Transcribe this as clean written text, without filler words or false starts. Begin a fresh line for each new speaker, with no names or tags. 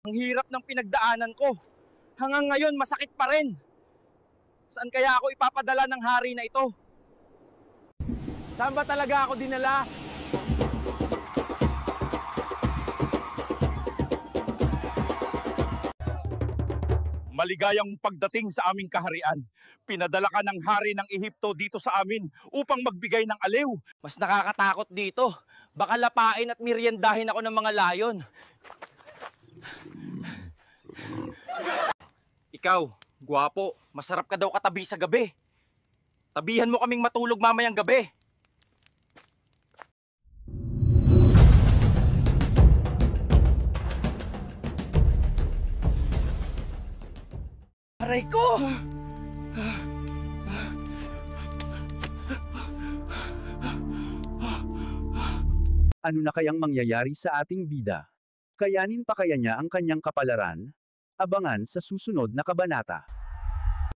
Ang hirap ng pinagdaanan ko. Hanggang ngayon, masakit pa rin. Saan kaya ako ipapadala ng hari na ito? Saan ba talaga ako dinala?
Maligayang pagdating sa aming kaharian. Pinadala ka ng hari ng Ehipto dito sa amin upang magbigay ng aliw.
Mas nakakatakot dito. Baka lapain at meriendahin ako ng mga layon. Ikaw, gwapo, masarap ka daw katabi sa gabi. Tabihan mo kaming matulog mamayang gabi. Aray ko!
Ano na kayang mangyayari sa ating bida? Kayanin pa kaya niya ang kanyang kapalaran? Abangan sa susunod na kabanata.